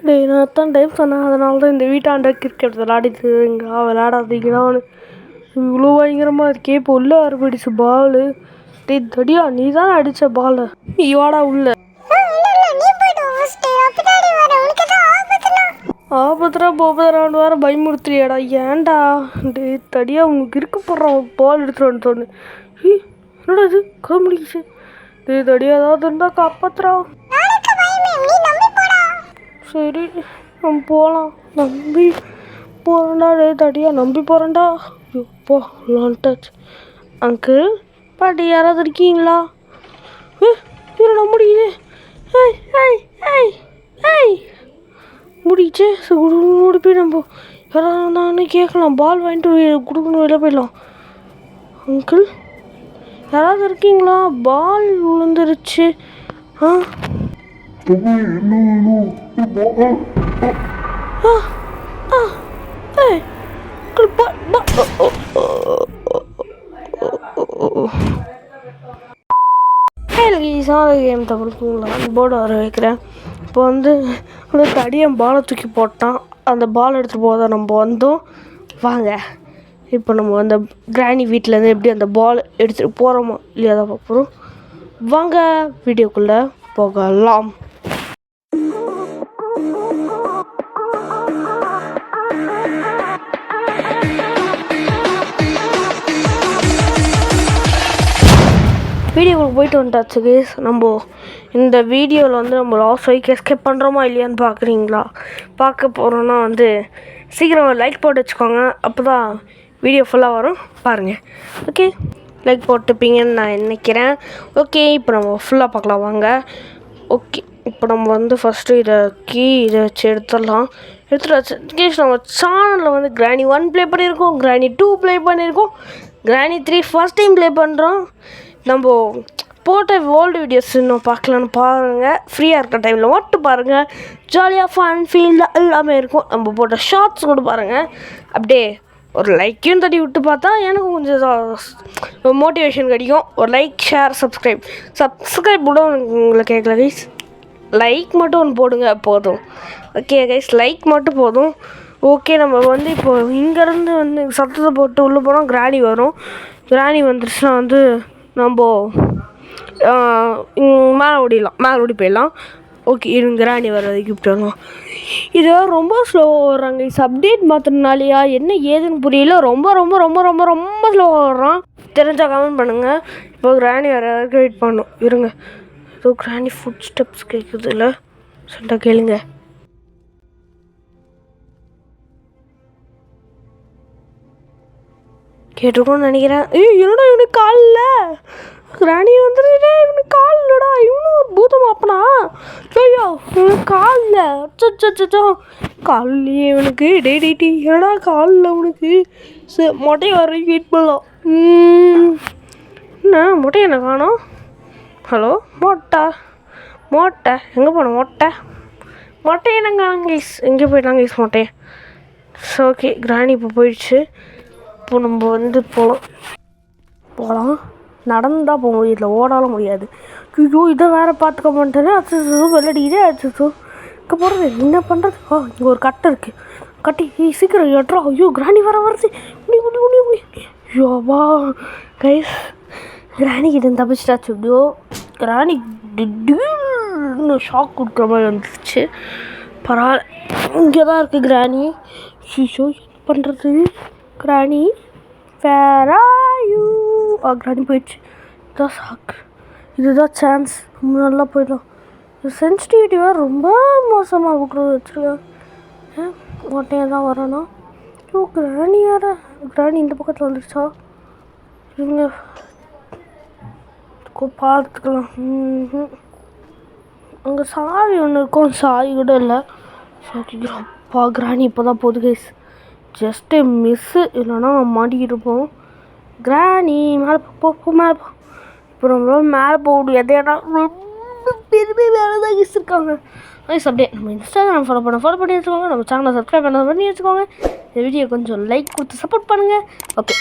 டேய் நான் எத்தனை டைம் சொன்னேன், அதனால தான் இந்த வீட்டாண்ட கிரிக்கெட் விளையாடிட்டு இங்கே விளையாடாதீங்கன்னா இவ்வளோ பயங்கரமாக இருக்கே. இப்போ உள்ள அடிச்சு பாலு. டேய் தடியா, நீ தானே அடித்த பாலு, நீ வாடா உள்ள. ஆபத்துரா போபதுரான்னு வேறு பயமுறுத்துறியாடா, ஏன்டா? டே தடியா, உங்களுக்கு இருக்க போடுறான் பால் எடுத்துகிட்டு வந்து. என்னடா இது கதை முடிக்கிச்சு. டே தடியா, ஏதாவது இருந்தால் காப்பாத்துறா. சரி நம்ம போகலாம், நம்பி போகிறேன்டா. டே தடியா, நம்பி போகிறேன்டா. எப்போ லான் டச். அங்கிள் பாட்டி யாராவது இருக்கீங்களா? என்ன முடியுது? ஏய் ஏய் ஏய் ஏய் முடிச்சு ஓடி போய் நம்ம யாராவது வந்தாங்கன்னு கேட்கலாம். பால் வாங்கிட்டு கொடுக்கணும், வெளில போயிடலாம். அங்கிள் யாராவது இருக்கீங்களா? பால் விழுந்துருச்சு. கேம் தவிர்த்துங்களா போர்டு வர வைக்கிறேன். இப்போ வந்து அந்த தடியன் பாலை தூக்கி போட்டான். அந்த பால் எடுத்துகிட்டு போத நம்ம வந்தோம். வாங்க இப்போ நம்ம அந்த கிராணி வீட்டிலேருந்து எப்படி அந்த பால் எடுத்துகிட்டு போகிறோமோ இல்லையா தான் பார்ப்போம். வாங்க வீடியோக்குள்ளே போகலாம். வீடியோவுக்கு போயிட்டு வந்துட்டாச்சு கேஸ். நம்ம இந்த வீடியோவில் வந்து நம்ம லாஸ்ட் வரைக்கும் எஸ்கேப் பண்ணுறோமா இல்லையான்னு பார்க்குறீங்களா? பார்க்க போகிறோன்னா வந்து சீக்கிரம் லைக் போட்டு வச்சுக்கோங்க, அப்போ தான் வீடியோ ஃபுல்லாக வரும். பாருங்கள். ஓகே, லைக் போட்டுப்பீங்கன்னு நான் நினைக்கிறேன். ஓகே, இப்போ நம்ம ஃபுல்லாக பார்க்கலாம் வாங்க. ஓகே, இப்போ நம்ம வந்து ஃபஸ்ட்டு இதை வச்சு எடுத்துகிட்டு வச்சு கேஸ். நம்ம சேனலில் வந்து கிராணி 1 ப்ளே பண்ணியிருக்கோம், கிராணி 2 ப்ளே பண்ணியிருக்கோம், கிராணி 3 ஃபஸ்ட் டைம் ப்ளே பண்ணுறோம். நம்ம போட்ட ஓல்டு வீடியோஸ் இன்னும் பார்க்கலான்னு பாருங்கள். ஃப்ரீயாக இருக்கிற டைமில் மட்டும் பாருங்கள். ஜாலியாக ஃபன் ஃபீல்டாக எல்லாமே இருக்கும். நம்ம போட்ட ஷார்ட்ஸ் கூட பாருங்கள். அப்படியே ஒரு லைக்கையும் தட்டி விட்டு பார்த்தா எனக்கு கொஞ்சம் மோட்டிவேஷன் கிடைக்கும். ஒரு லைக், ஷேர், சப்ஸ்கிரைப் கூட உங்களை கேட்கல கைஸ். லைக் மட்டும் ஒன்று போடுங்க போதும். ஓகே கைஸ், லைக் மட்டும் போதும். ஓகே, நம்ம வந்து இப்போ இங்கேருந்து வந்து சத்தத்தை போட்டு உள்ளே போனால் கிராணி வரும். கிராணி வந்துருச்சுன்னா வந்து நம்ம மேலே ஓடி போயிடலாம். ஓகே, இருங்க கிராணி வர வரைக்கும் போயிடலாம். இது ரொம்ப ஸ்லோவாக வர்றாங்க. இது அப்டேட் மாத்திரனாலையா என்ன ஏதுன்னு புரியல. ரொம்ப ரொம்ப ரொம்ப ரொம்ப ரொம்ப ஸ்லோவாக வர்றான். தெரிஞ்சால் கமெண்ட் பண்ணுங்கள். இப்போ கிராணி வர வரைக்கும் வெயிட் பண்ணணும். இருங்க, ஏதோ கிராணி ஃபுட் ஸ்டெப்ஸ் கேட்குது இல்லை, சொல்லிட்டா கேளுங்க. கேட்டிருக்கோன்னு நினைக்கிறேன். என்னடா இவனுக்கு கால் இல்லை, கிராணி வந்துடுடே இவனுக்கு கால் இல்லைடா, இவனும் ஒரு பூதம் அப்பனா. ஐயோ இவனுக்கு கால் இல்லை, அச்சோ கால் இல்லையே இவனுக்கு. டே என்னடா கால் இல்லை உனக்கு. மொட்டையை வர வெயிட் பண்ணலாம். என்ன மொட்டையை என்ன காணோம்? ஹலோ மொட்டை எங்கே போனோம்? மொட்டையை என்ன காணோம் கைஸ், எங்கே போயிட்டாங்க கைஸ் மொட்டையை. ஓகே, கிராணி இப்போ போயிடுச்சு. இப்போ நம்ம வந்து போகலாம். நடந்தால் போக முடியும், இதில் ஓடாலும் முடியாது. ஐயோ இதை வேறு பார்த்துக்க மாட்டேனே. அச்சோ வெள்ளடிக்குதே. அச்சோ இங்கே போகிறது என்ன பண்ணுறது? இங்கே ஒரு கட்டை இருக்குது, கட்டி சீக்கிரம் எட்ரா. ஐயோ கிராணி வருது. ஐயோவா கைஸ், கிராணி கிட்ட தப்பிச்சிட்டாச்சு. எப்படியோ கிராணி திடீர்னு ஷாக் கொடுக்குற மாதிரி வந்துருச்சு. பரவாயில்ல, இங்கே தான் இருக்குது கிராணி. ஷோ என்ன பண்ணுறது? கிராணி கிராணி போயிடுச்சு. இதுதான் ஷாக், இதுதான் சான்ஸ். நல்லா போயிடும். சென்சிட்டிவிட்டியாக ரொம்ப மோசமாக கொடுக்குறது வச்சுருக்கேன். மொட்டையாக தான் வரணும். கிராணி வேறு, கிராணி இந்த பக்கத்தில் வந்துடுச்சா? இவங்க பார்த்துக்கலாம். அங்கே சாவி ஒன்று இருக்கும், சாவி கூட இல்லை. சரி அப்பா, கிராணி இப்போ தான் போகுது கைஸ். ஜஸ்ட்டு மிஸ்ஸு, இல்லைன்னா மாட்டிக்கிட்டு இருப்போம். கிராணி மேலே மேலே போ. இப்போ நம்மளால மேலே போக முடியாது, ஏன்னா ரொம்ப பெருமை வேலை தான் இருக்காங்க கைஸ். அப்படியே நம்ம இன்ஸ்டாகிராம் ஃபாலோ பண்ணி வச்சுக்கோங்க. நம்ம சேனலை சப்ஸ்கிரைப் பண்ணி வச்சுக்கோங்க. இந்த வீடியோ கொஞ்சம் லைக் கொடுத்து சப்போர்ட் பண்ணுங்கள். ஓகே,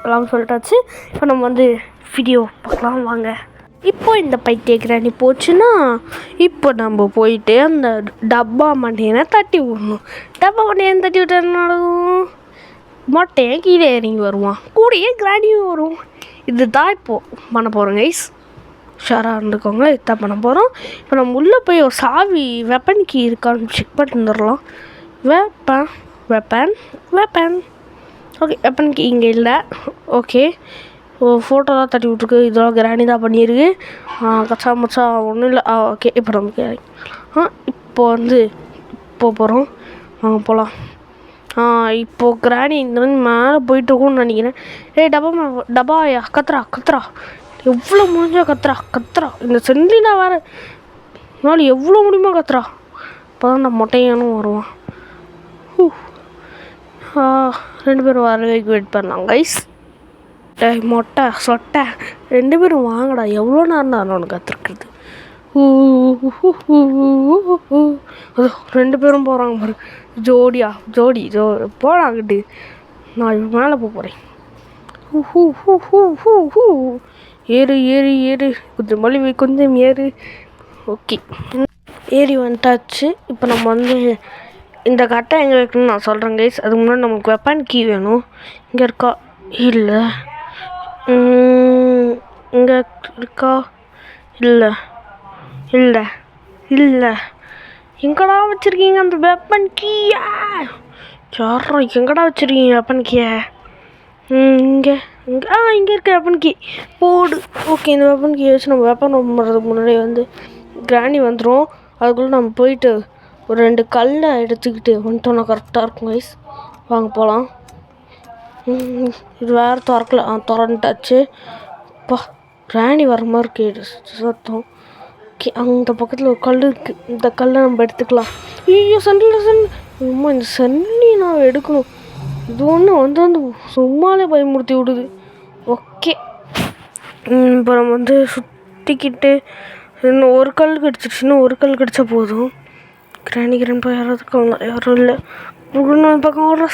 எல்லாம் சொல்லிட்டாச்சு. இப்போ நம்ம வந்து வீடியோ பார்க்கலாம் வாங்க. இப்போ இந்த பைத்திய கிராணி போச்சுன்னா இப்போ நம்ம போயிட்டு அந்த டப்பா மண்டையனை தட்டி விடணும். டப்பா மண்டையனை தட்டி விட்டா என்ன நடக்கும்? மொட்டையன் கீழே இறங்கி வருவான், கூடயே கிராணியும் வரும். இது தான் இப்போது பண்ண போகிறோம் கைஸ். ஷாராக இருந்துக்கோங்க. இதுதான் பண்ண போகிறோம். இப்போ நம்ம உள்ளே போய் ஒரு சாவி வெப்பன் கீ இருக்கான்னு செக் பண்ணிட்டு வந்துடலாம். வெப்பன் ஓகே, வெப்பன் கீ இங்கே இல்லை. ஓகே, ஃபோட்டோ தான் தட்டி விட்ருக்கு. இதெல்லாம் கிராணி தான் பண்ணியிருக்கு. கச்சா மச்சா ஒன்றும் இல்லை. ஓகே, இப்போ நமக்கு இப்போ போகிறோம். போகலாம். இப்போது கிராணி இந்த மேலே போயிட்டு இருக்கும்னு நினைக்கிறேன். டப்பாயா கத்துறா எவ்வளோ முடிஞ்சா கத்துறா. இந்த சென்ட்லினா வேறு நாள் எவ்வளோ முடியுமா கத்துறா. இப்போ தான் நான் மொட்டையானும் வருவான். 2 பேரும் வர வரைக்கும் வெயிட் பண்ணலாம் கைஸ். மொட்டை சொட்டை 2 பேரும் வாங்கடா. எவ்வளோ நேரம் தான் ஒன்று கற்றுருக்குறது. 2 பேரும் போகிறாங்க பாரு. ஜோடி போடாங்கிட்டு. நான் மேலே போகிறேன். ஏறு கொஞ்சம் மலிவு கொஞ்சம் ஏறு. ஓகே, ஏறி வந்துட்டாச்சு. இப்போ நம்ம இந்த கட்டை எங்கே வைக்கணும்னு நான் சொல்கிறேன் கைஸ். அதுக்கு முன்னாடி நமக்கு வெப்பன் கீ வேணும். இங்கே இருக்கா? இல்லை. இங்கே இருக்கா? இல்லை. எங்கடா வச்சுருக்கீங்க அந்த வெப்பன் கீயா? யாரா எங்கடா வச்சுருக்கீங்க வெப்பன் கீயை? இங்கே இருக்க வெப்பன் கீ போடு. ஓகே, இந்த வெப்பன் கீயை வச்சு நம்ம வெப்பன் ஓப்பன் பண்ணுறதுக்கு முன்னாடி கிராணி வந்துடும். அதுக்குள்ளே நம்ம போயிட்டு ஒரு 2 கல்லை எடுத்துக்கிட்டு வந்துட்டோம்னா கரெக்டாக இருக்கும் கைஸ். வாங்க போகலாம். இது வேறு திறக்கல. திறந்துட்டாச்சு. அப்பா, கிராணி வர மாதிரி கேடு சத்தம். ஓகே, அந்த பக்கத்தில் ஒரு கல் இருக்குது. இந்த கல்லை நம்ம எடுத்துக்கலாம். ஐயோ இந்த சன்னி நான் எடுக்கணும். இது ஒன்று வந்து சும்மாலே பயமுறுத்தி விடுது. ஓகே, இப்போ நம்ம சுற்றிக்கிட்டு இன்னும் ஒரு கல் கிடச்சிருச்சு. இன்னும் ஒரு கல் கிடச்சா போதும். கிராணி போய் யாரும் இல்லை. குடுன்னு பக்கம் ஓடுற.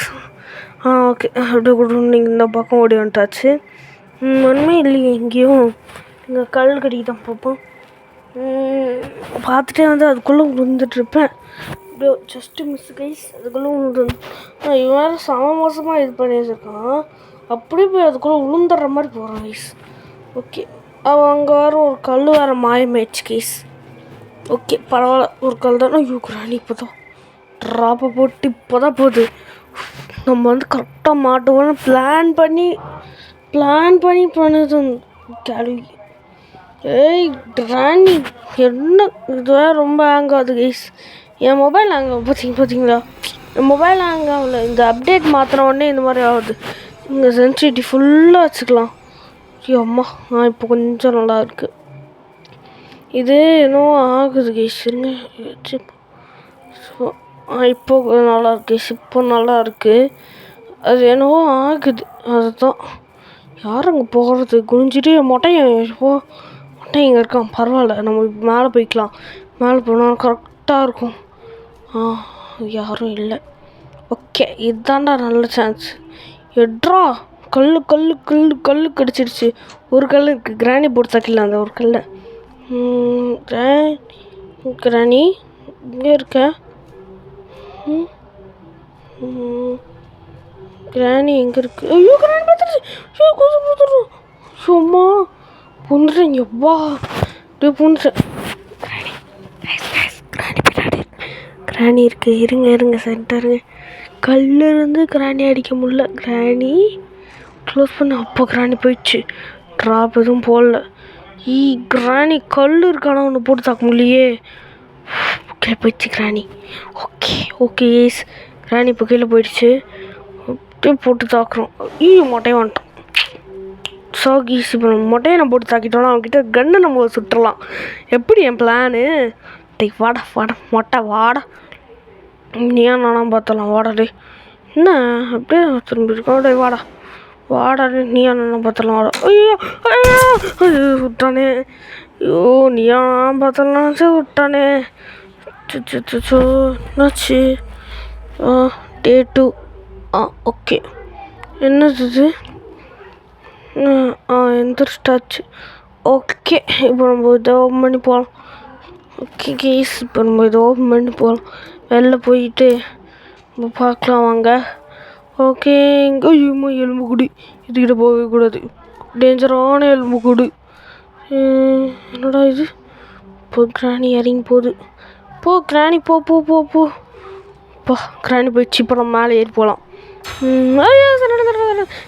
ஓகே, அப்படியே குடுன்னு நீங்கள் இந்த பக்கம் ஓடி வந்துட்டாச்சு. ஒன்றுமே இல்லையே எங்கேயும். இங்கே கல் கடிக்கு தான் பார்ப்போம். பார்த்துட்டே அதுக்குள்ளே விழுந்துட்டுருப்பேன். அப்படியே ஜஸ்ட்டு மிஸ் கைஸ். அதுக்குள்ளே இவன் வேறு சமமாசமாக இது பண்ணி வச்சுருக்கான். அப்படியே போய் அதுக்குள்ளே விழுந்துடுற மாதிரி போகிறான் கைஸ். ஓகே, அவன் அங்கே வேறு ஒரு கல் வேறு மாயமாயிடுச்சு கைஸ். ஓகே, பரவாயில்ல, ஒரு கல் தானே. கிராணி இப்போ தான் ட்ராப்பை போட்டு இப்போ தான் போகுது. நம்ம கரெக்டாக மாட்டுவோன்னு பிளான் பண்ணி பண்ணுது கேள்வி. கிராணி என்ன இதுவே ரொம்ப ஹேங் ஆகுது கைஸ். என் மொபைல் ஹேங் ஆகும். பார்த்தீங்களா? என் மொபைல் ஹேங் ஆகல. இந்த அப்டேட் மாற்றின உடனே இந்த மாதிரி ஆகுது. இங்கே சென்சிட்டிவிட்டி ஃபுல்லாக வச்சுக்கலாம். அம்மா, இப்போ கொஞ்சம் நல்லா இருக்குது. இது என்னவோ ஆகுது கைஸ். இருங்க, இப்போ நல்லா இருக்கு. இப்போ நல்லா இருக்குது. அது என்னவோ ஆகுது. அதுதான் யார் அங்கே போகிறது? குனிஞ்சிட்டு மொட்டையன் இங்கே இருக்கான். பரவாயில்ல, நம்ம மேலே போய்க்கலாம். மேலே போனால் கரெக்டாக இருக்கும். யாரும் இல்லை. ஓகே, இதுதான்டா நல்ல சான்ஸ். எட்ரா கல் கிடச்சிருச்சு. ஒரு கல் இருக்குது. கிராணி போட்டு தட்டிடலாம் அந்த ஒரு கல்லை. கிராணி இங்கே இருக்க. கிராணி எங்கே இருக்கு? ஐயோ, கிராணி பார்த்துருச்சு. சும்மா புந்துட்டேன். எவ்வா அப்படியே புந்துட்டேன். கிராணி இருக்கு. இருங்க சென்டருங்க. கல்லிருந்து கிராணி அடிக்க முடியல. கிராணி க்ளோஸ் பண்ண. அப்போ கிராணி போயிடுச்சு. ட்ராப் எதுவும் போடல. கிராணி கல் இருக்கானா ஒன்று போட்டு தாக்க முடியலையே. ஓகே, போயிடுச்சு கிராணி. ஓகே ஏஸ், கிராணி இப்போ கீழே போயிடுச்சு. அப்படியே போட்டு தாக்குறோம். மொட்டையை வந்துட்டோம். கீஸ் இப்போ நம்ம மொட்டையை நம்ம போட்டு தாக்கிட்டோம்னா அவன்கிட்ட கன்று நம்ம சுட்டுடலாம். எப்படி என் பிளானு? வாடா மொட்டை வாடா. நீயா நானும் பார்த்தலாம். வாடா என்ன அப்படியே திரும்பி இருக்கோம். வாடா நீயா நானும் பார்த்தலாம். வாடா. ஐயோ விட்டானே. நீயா நான் பார்த்தலாம் விட்டானே. என்னாச்சு? Day 2. ஓகே, என்னது இது? எந்திரிச்சிட்டாச்சு. ஓகே, இப்போ நம்ம இதை ஓப்பன் பண்ணி போகலாம். ஓகே கைஸ், இப்போ நம்ம இதை ஓப்பன் பண்ணி போகலாம். வெளில போயிட்டு நம்ம பார்க்கலாம் வாங்க. ஓகே, இங்கே எலும்பு கூடு, இதுக்கிட்ட போகவே கூடாது, டேஞ்சரான எலும்பு கூடு. என்னடா இது? இப்போ கிராணி இறங்கி போகுது. போ கிராணி, போ போ போ போ போ. கிராணி போயிடுச்சு. இப்போ நம்ம மேலே ஏறி போகலாம்.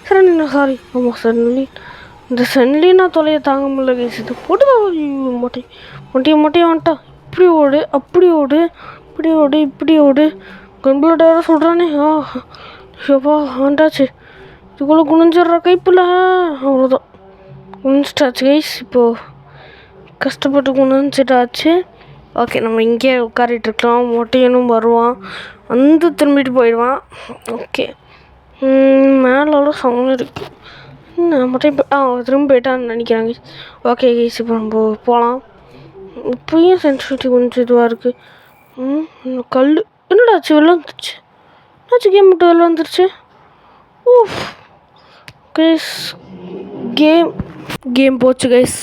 சரணி, சாரி. ஆமாம் சரணி. இந்த சன்லினா தொலையை தாங்க முடியல கைஸ். இது போட்டு மொட்டையை வந்துட்டா. இப்படி ஓடு, அப்படி ஓடு, இப்படி ஓடு, இப்படி ஓடு. கண்பிளோட வேறு சொல்கிறானே. ஷோப்பா வந்துட்டாச்சு. இதுக்குள்ளே குனிஞ்சிட்ற கைப்பில். அவ்வளோதான், குனிஞ்சிட்டாச்சு கைஸ். இப்போது கஷ்டப்பட்டு குனிஞ்சிட்டாச்சு. ஓகே, நம்ம இங்கே உட்காரிட்டுருக்கலாம். மொட்டையனும் வருவான், வந்து திரும்பிட்டு போயிடுவான். ஓகே, மேலெல்லாம் சவுண்ட் இருக்குது. மொட்டையும் திரும்ப போயிட்டான்னு நினைக்கிறாங்க. ஓகே கைஸ், இப்போ நம்ம போகலாம். இப்போயும் சென்சிட்டிவிட்டி கொஞ்சம் இதுவாக இருக்குது. கல் என்னடாச்சு? வெளில வந்துருச்சு. என்னாச்சு? கேம் விட்டு வெளில வந்துருச்சு. ஓஃப் கைஸ், கேம் போச்சு கைஸ்.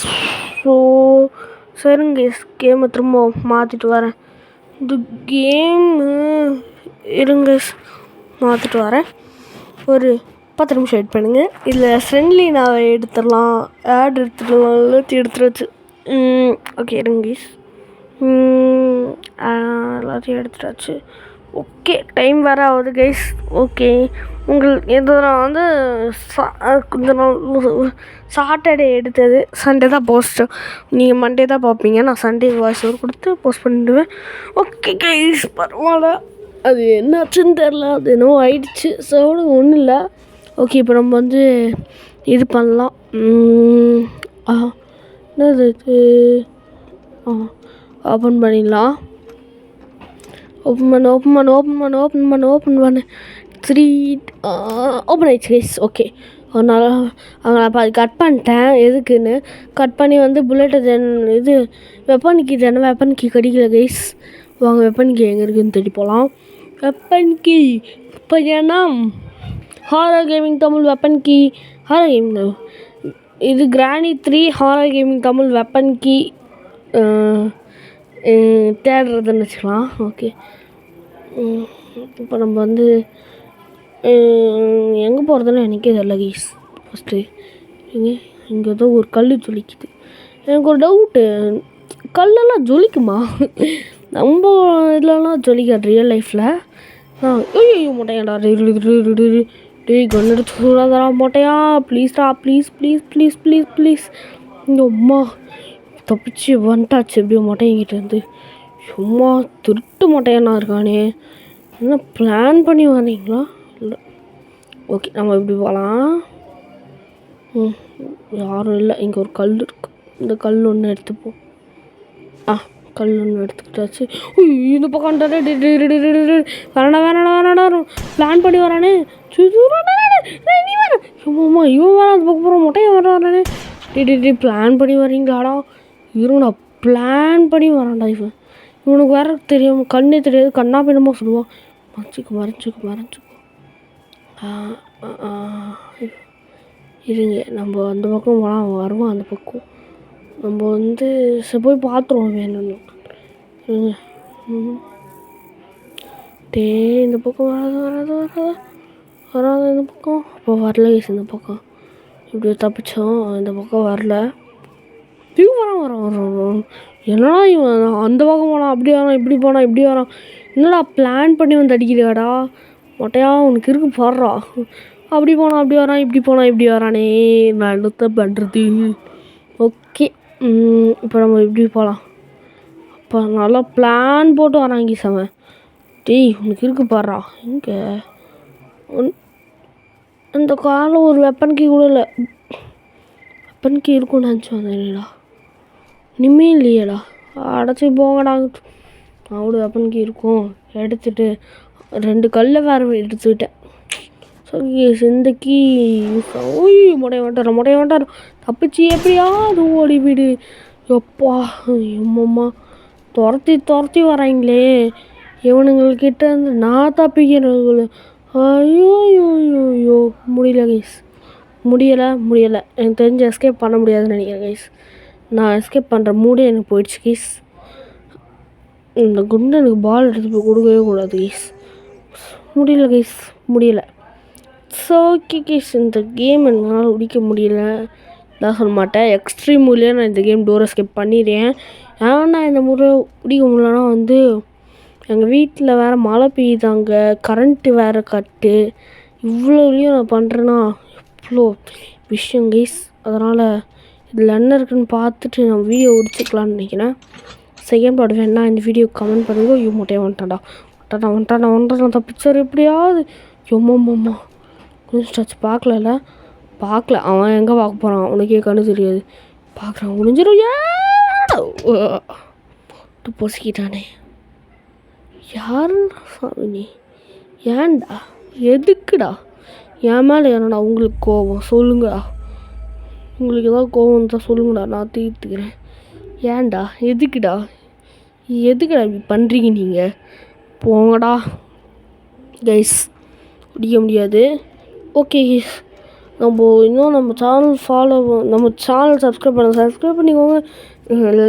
ஸோ சரிங்க கைஸ், கேமை திரும்ப மாற்றிட்டு வரேன். இந்த கேமு இருங்க மாற்றிட்டு வரேன். ஒரு 10 நிமிஷம் வெயிட் பண்ணுங்கள். இதில் ஃப்ரெண்ட்லி நான் எடுத்துடலாம், ஆட் எடுத்துடலாம், எல்லாத்தையும் எடுத்துருச்சு. ஓகே இருங்க கைஸ், எல்லாத்தையும் எடுத்துட்டாச்சு. ஓகே, டைம் வேறு ஆகுது கைஸ். ஓகே, உங்களுக்கு எதுனா வந்து கொஞ்ச நாள் சாட்டர்டே எடுத்தது சண்டே தான் போஸ்ட்டு. நீங்கள் மண்டே தான் பார்ப்பீங்க. நான் சண்டே வாய்ஸ் ஓவர் கொடுத்து போஸ்ட் பண்ணிவிடுவேன். ஓகே கைஸ், பரவாயில்ல. அது என்னாச்சுன்னு தெரில, அது என்னவோ ஆயிடுச்சு. ஸோ ஒன்றும் இல்லை. ஓகே, இப்போ நம்ம வந்து இது பண்ணலாம். என்னது இது? ஓப்பன் பண்ணிடலாம். ஓப்பன் பண்ணு 3 ஓப்பன் ஆயிடுச்சு கைஸ். ஓகே, அதனால் அவங்க அப்போ அது கட் பண்ணிட்டேன். எதுக்குன்னு கட் பண்ணி வந்து புல்லட்டு இது வெப்பன் கீ தானே, வெப்பன் கீ கிடைக்கல கைஸ். வாங்க வெப்பன் கீ எங்கே இருக்குதுன்னு தேடி போகலாம். வெப்பன் கீ இப்போ ஏன்னா horror gaming Tamil weapon key, horror gaming இது Granny 3 horror gaming Tamil weapon key தேடுறதுன்னு வச்சுக்கலாம். ஓகே, இப்போ நம்ம வந்து எங்கே போகிறதுன்னு எனக்கே தெரியல கைஸ். ஃபஸ்ட்டு இங்கே ஏதோ ஒரு கல் ஜொலிக்குது. எனக்கு ஒரு டவுட்டு, கல்லெல்லாம் ஜொலிக்குமா? நம்ம இதுலலாம் ஜொலிக்காது ரியல் லைஃப்பில். ஐயோ மொட்டையாடா, டேய் கன் எடுத்து சூடாதரா மொட்டையா, ப்ளீஸ்டா, ப்ளீஸ். இந்த அம்மா தப்பிச்சு வந்துட்டாச்சு எப்படியோ மொட்டையங்கிட்டேருந்து. சும்மா திருட்டு மொட்டையனா இருக்கானே, என்ன பிளான் பண்ணி வந்தீங்களா? இல்லை. ஓகே, நம்ம இப்படி போகலாம். யாரும் இல்லை. இங்கே ஒரு கல் இருக்குது, இந்த கல் ஒன்று எடுத்துப்போம். கல் ஒன்று எடுத்துக்கிட்டாச்சு. இந்த பக்கம் வேணாடா பிளான் பண்ணி வரானே. நீ வேற சும்மா இவன் வேற அந்த பக்கம் போகிற மொட்டையை வரானே. பிளான் பண்ணி வரீங்களாடா? இவன் பிளான் பண்ணி வரான்டா. இவனுக்கு வேற தெரியும், கண்ணே தெரியாது, கண்ணா பின்னமாக சொல்லுவான். மறைச்சிக்கோ. இருங்க, நம்ம அந்த பக்கம் வருவான். அந்த பக்கம் நம்ம வந்து போய் பார்த்துருவோம் வேணும்னு. இந்த பக்கம் வராது இந்த பக்கம். அப்போ வரல கேஸ், இந்த பக்கம் இப்படி தப்பிச்சோம். இந்த பக்கம் வரல. வரான். என்னடா இவன் அந்த பக்கம் போனான், அப்படி வரான், இப்படி வரான். என்னடா பிளான் பண்ணி வந்து அடிக்கிறியாடா மொட்டையா? உனக்கு இருக்கு பாடுறா. அப்படி போனான், அப்படி வரான், இப்படி வரானே. நான் என்னத்த பண்ணுறது? ஓகே, இப்போ நம்ம இப்படி போகலாம். அப்போ நல்லா பிளான் போட்டு வராங்க செவன். டேய் உனக்கு இருக்கு பாடுறா. இங்கே அந்த காரில் ஒரு வெப்பன் கீ கூட இல்லை. வெப்பன் கீ இருக்கும்னு நினச்சி வந்தேன்டா, இனிமே இல்லையேடா. அடைச்சி போங்கடா. அவ்வளோ வெப்பன் கீ இருக்கும். எடுத்துகிட்டு 2 கல்லை வேறு எடுத்துக்கிட்டேன். ஸோ இந்த கீ முடைய வந்துட்டார். தப்பிச்சு எப்படியாவது ஓடி விடு. எப்பா எம்மம்மா துரத்தி வராங்களே இவனுங்கள்கிட்ட இருந்து நான் தப்பிக்கிறேன். ஐயோ முடியல கைஸ், முடியலை. எனக்கு தெரிஞ்சு எஸ்கேப் பண்ண முடியாதுன்னு நினைக்கிறேன் கைஸ். நான் எஸ்கேப் பண்ணுற மூடே எனக்கு போயிடுச்சு கைஸ். இந்த குண்டு எனக்கு பால் எடுத்து போய் கொடுக்கவே கூடாது கைஸ். முடியல கைஸ், முடியல. ஸோ ஓகே கைஸ், இந்த கேம் என்னால் முடிக்க முடியல தான் சொல்ல மாட்டேன். எக்ஸ்ட்ரீம் மூலியம் நான் இந்த கேம் டோர் எஸ்கேப் பண்ணிடுறேன். ஏன்னா இந்த முறை முடிக்க முடியலன்னா வந்து எங்கள் வீட்டில் வேறு மழை பெய்யுதாங்க, கரண்ட்டு வேறு கட்டு. இவ்வளோலையும் நான் பண்ணுறேன்னா இவ்வளோ விஷயம் கைஸ். அதனால் இதில் என்ன இருக்குன்னு பார்த்துட்டு நான் வீடியோ முடிச்சுக்கலான்னு நினைக்கிறேன். செகண்ட் பார்ட் வேணா இந்த வீடியோ கமெண்ட் பண்ணுங்க. ஐயோ மொட்டையை வந்துட்டான் தப்பிச்சார் எப்படியாவது. எம்மாம்மா கொஞ்சம் ஸ்டாச்சு பார்க்கல. அவன் எங்கே பார்க்க போகிறான், உனக்கே கண்ணு தெரியாது. பார்க்குறான் முடிஞ்சிடும். பொசிக்கிட்டானே. யாருன்னா சாமி நீ? ஏன்டா, எதுக்குடா என் மேலே என்னடா உங்களுக்கு கோபம்? சொல்லுங்கடா, உங்களுக்கு ஏதாவது கோபம் தான் சொல்லுங்கடா, நான் தீர்த்துக்கிறேன். ஏன்டா, எதுக்குடா இப்படி பண்ணுறீங்க நீங்கள்? போங்கடா கைஸ், முடிய முடியாது. ஓகே கைஸ், இன்னும் நம்ம சேனல் சப்ஸ்கிரைப் பண்ணிக்கோங்க.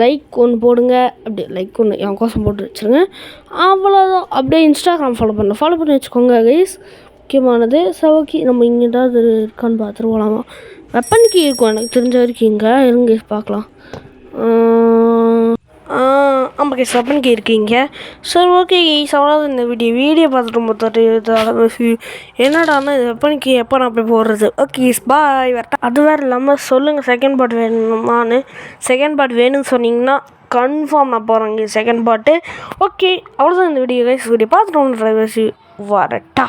லைக் ஒன்று போடுங்க, அப்படியே லைக் ஒன்று என் கோசம் போட்டு வச்சுருங்க. அவ்வளோதான். அப்படியே இன்ஸ்டாகிராம் ஃபாலோ பண்ணி வச்சுக்கோங்க கைஸ், முக்கியமானது. ஸோ ஓகே, நம்ம இங்கே ஏதாவது இருக்கான்னு பார்த்துட்டு போகலாமா? வெப்பன் கீ இருக்கும் எனக்கு தெரிஞ்ச வரைக்கும். இங்கே இருங்க பார்க்கலாம். ஆமாம் கைஸ், வெப்பன் கீ இருக்கீங்க. சரி ஓகே கைஸ், அவ்வளோதான் இந்த வீடியோ பார்த்துட்டு மொத்தம் என்னடானா இது வெப்பன் கீ எப்போ நான் போய் போடுறது? ஓகே கைஸ், பாய். அது வேறு இல்லாமல் சொல்லுங்கள் செகண்ட் பார்ட் வேணுமான்னு. செகண்ட் பார்ட் வேணும்னு சொன்னீங்கன்னா கன்ஃபார்ம் நான் போகிறேங்க செகண்ட் பார்ட்டு. ஓகே, அவ்வளோதான் இந்த வீடியோ கைஸ். வீடியோ பார்த்துட்டு வரட்டா.